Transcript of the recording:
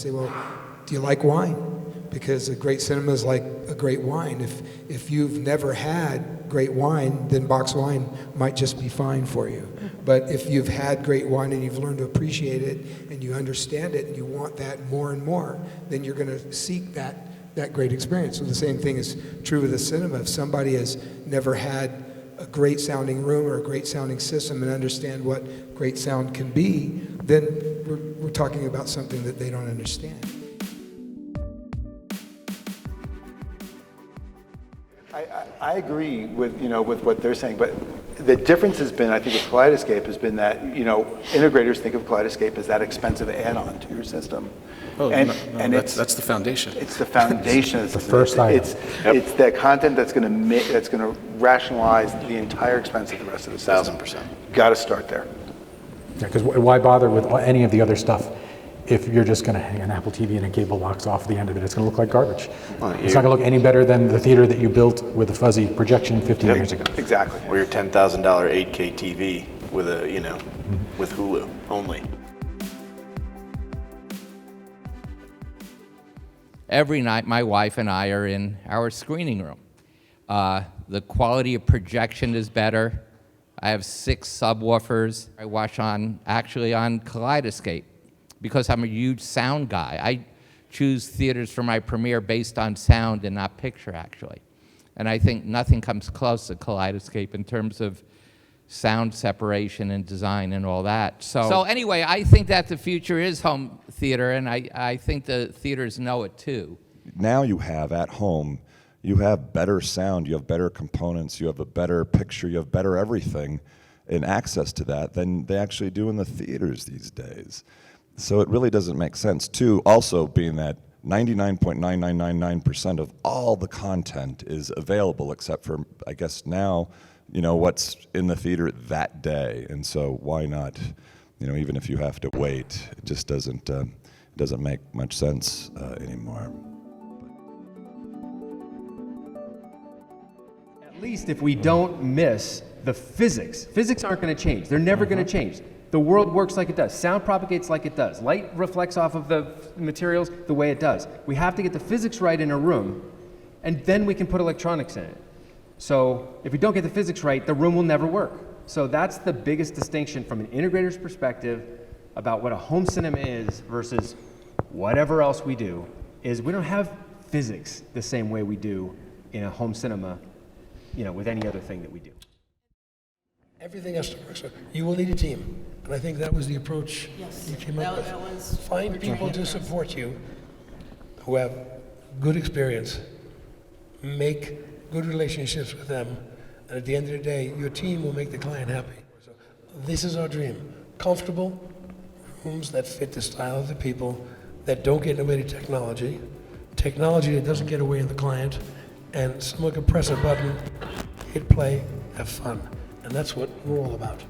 say, well, do you like wine? Because a great cinema is like a great wine. If you've never had great wine, then box wine might just be fine for you. But if you've had great wine and you've learned to appreciate it and you understand it and you want that more and more, then you're going to seek that great experience. So the same thing is true with the cinema. If somebody has never had a great sounding room or a great sounding system and understand what great sound can be, then we're talking about something that they don't understand. I agree with what they're saying, but the difference has been, I think, with Kaleidescape has been that integrators think of Kaleidescape as that expensive add-on to your system. Oh, and that's the foundation. It's the foundation. It's the first item. It's the content that's going to rationalize the entire expense of the rest of the system. 1,000%. Got to start there. Yeah, because why bother with any of the other stuff if you're just going to hang an Apple TV and a cable box off the end of it? It's going to look like garbage. Well, it's not going to look any better than the theater that you built with a fuzzy projection 15 years ago. Exactly. Or your $10,000 8K TV with a with Hulu only. Every night, my wife and I are in our screening room. The quality of projection is better. I have 6 subwoofers. I watch actually on Kaleidescape because I'm a huge sound guy. I choose theaters for my premiere based on sound and not picture, actually. And I think nothing comes close to Kaleidescape in terms of sound separation and design and all that. So anyway, I think that the future is home theater, and I think the theaters know it too. Now you have at home, you have better sound, you have better components, you have a better picture, you have better everything and access to that than they actually do in the theaters these days. So it really doesn't make sense too, also being that 99.9999% of all the content is available except for, I guess now, what's in the theater that day. And so why not, even if you have to wait, it just doesn't make much sense anymore. At least if we don't miss the physics aren't going to change. They're never going to change. The world works like it does. Sound propagates like it does. Light reflects off of the materials the way it does. We have to get the physics right in a room, and then we can put electronics in it. So if we don't get the physics right, the room will never work. So that's the biggest distinction from an integrator's perspective about what a home cinema is versus whatever else we do, is we don't have physics the same way we do in a home cinema, with any other thing that we do. Everything has to work. So you will need a team. And I think that was the approach you came up with. Find people to support you who have good experience, make good relationships with them, and at the end of the day, your team will make the client happy. So this is our dream. Comfortable rooms that fit the style of the people, that don't get in the way of technology that doesn't get away in the client, and someone can press a button, hit play, have fun. And that's what we're all about.